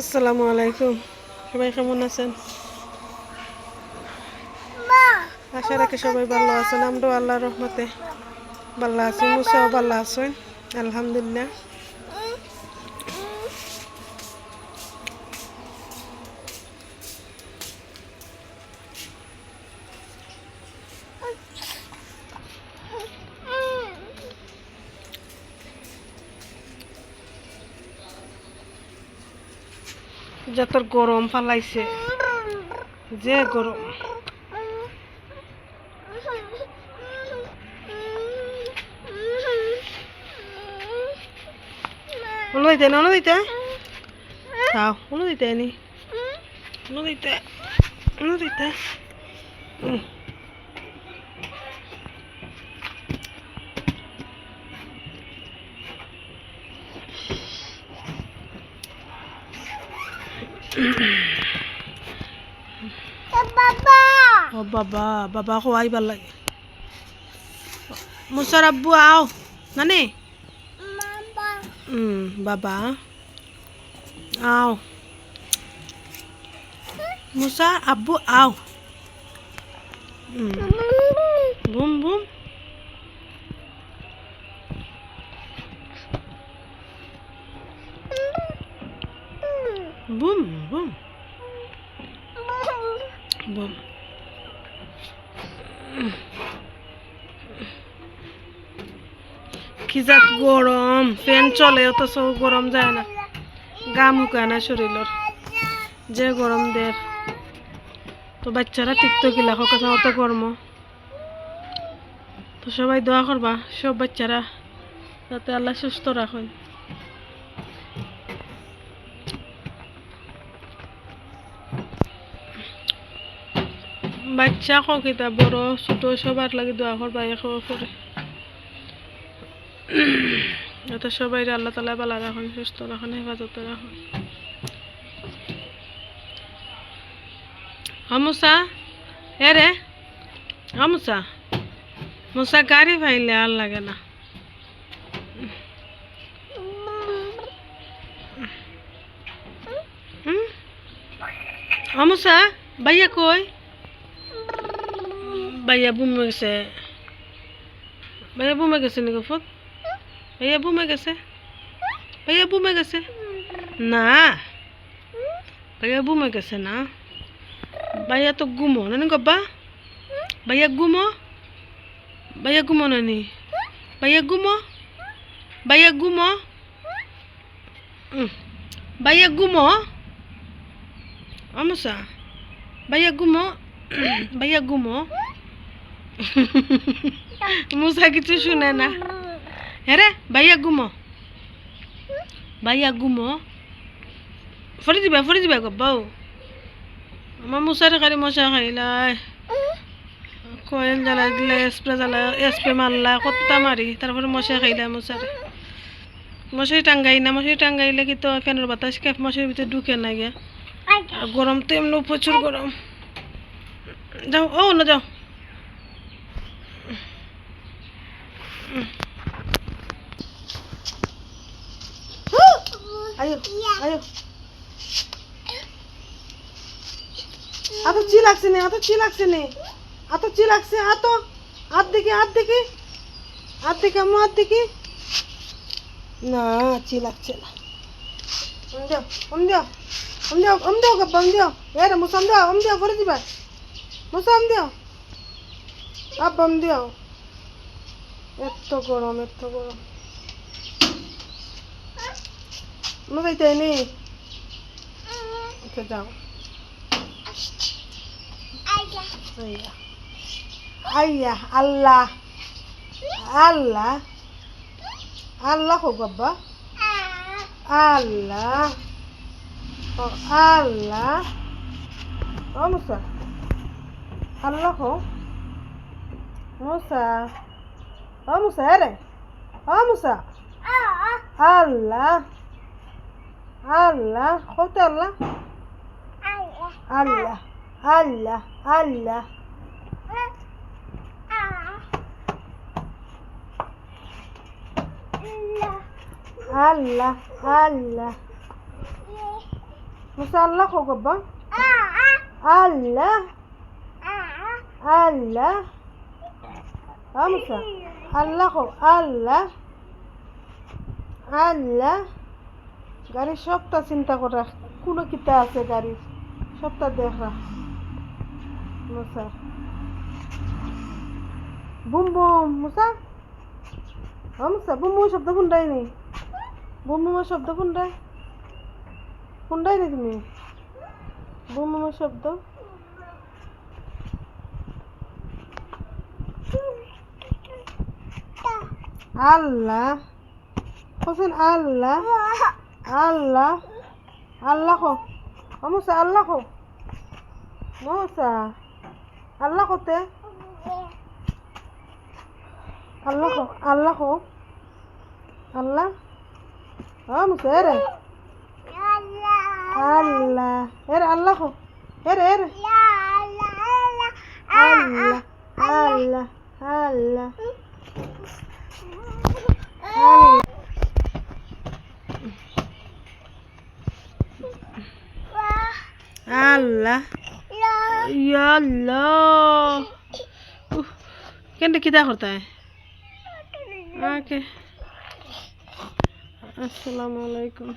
আসসালামু আলাইকুম। সবাই কেমন আছেন? আশা রাখি সবাই ভালো আছেন। আমরাও আল্লাহর রহমতে ভালো আছি। মুসাও ভালো আছেন আলহামদুলিল্লাহ। যত গরম ফালাইছে, যে গরম। উনো দিতে খাও, উনো দিতে নি উনো দিতে ও বাবা বাবা খোয়াইবার লাগে। মুসার আব্বু আও নানি বাবা আও। মুসা আব্বু আও। Boom boom boom boom boom. কি জাত গরম, ফ্যান চলে অথচ গরম যায় না, গাম শুকায় না শরীরের, যে গরম দের। তো বাচ্চারা টিকতো কিলা কথা অত গরম। তো সবাই দোয়া করবা সব বাচ্চারা যাতে আল্লাহ সুস্থ রাখেন। বাচ্চা কিতা বড় ছোট সবার লাগে দোয়া করবা করে। যাতে সবাই আল্লাহ তালা ভালো রাখেন, সুস্থ রাখেন, হেফাজতে রাখেন। মুসা রে মুসা মুসা গাড়ি পাইলে আর লাগে না। মুসা ভাইয়া কই? ভাইয়া বুমে গেছে, ভাইয়া বুমে গেছে নি গফত? ভাইয়া বুমে গেছে, ভাইয়া বুমে গেছে না, ভাইয়া বুমে গেছে না। ভাইয়া তো গুমো নানি গব্বা, ভাইয়া গুমো, ভাইয়া গুমো নানি, ভাইয়া গুমো, ভাইয়া গুমো, ভাইয়া গুমো। মুসা ভাইয়া গুমো, ভাইয়া গুমো। মুসা কিছু শুনে না। হ্যাঁ ভাইয়া গুমো, ভাইয়া গুমো। ফরি দিবা গব্বাও। আমার মুসার খালি মশা খাইলাই, কয়েল জ্বালাই দিলে, স্প্রে মারলা, কত্তা মারি, তারপরে মশা খাইলাই মুসারে। মশারি টাঙ্গাইলে কি তো ফ্যানের বাতাস খেয়ে মশারির ভিতরে ঢুকে না গিয়া। আর গরম তো এমনি প্রচুর গরম। যাও ও না যাও। আয়ো আয়ো। চি লাগছে নে, চি লাগছে নে, চি লাগছে, হাত দেখি না, চি লাগছে না। গপ্পা এরে মুসাম দিও ফরে দিবা, মুসাম দিও আব্বাম দিও। এত গরম যাইতে নি। আচ্ছা যাও। আইয়া আল্লাহ আল্লাহ আল্লাহ হোক বাবা, আল্লাহ আল্লাহ। মুসা আল্লাহ হোক মুসা, মুসা রে মুসা আল্লাহ আল্লাহ হতে আল্লাহ আল্লাহ আল্লাহ আল্লাহ। আল্লাহ আল্লাহ মুসা আল্লাহ কো গব্বা আল্লাহ আল্লাহ মুসা আল্লাহ কো আল্লাহ আল্লাহ গাড়ির সবটা চিন্তা করা কোনো কিতা আছে গাড়ির সবটা দেখা মুসা বুম বুম মুসা মুসা বুম বুম শব্দ শুনডাই নি বুম বুমের শব্দ শুনডাই নি তুমি বুম বুমের শব্দ আল্লাহ হোসেন আল্লাহ আল্লাহ আল্লাহ কো মুসা আল্লাহ কো মুসা আল্লাহ কোতে আল্লাহ কো আল্লাহ কো আল্লাহ মুসা এরে আল্লাহ এরে আল্লাহ কো এরে এরে আল্লাহ আল্লাহ আল্লাহ আল্লাহ ইয়া আল্লাহ কেন কিতা করতা है ओके अस्सलाम वालेकुम।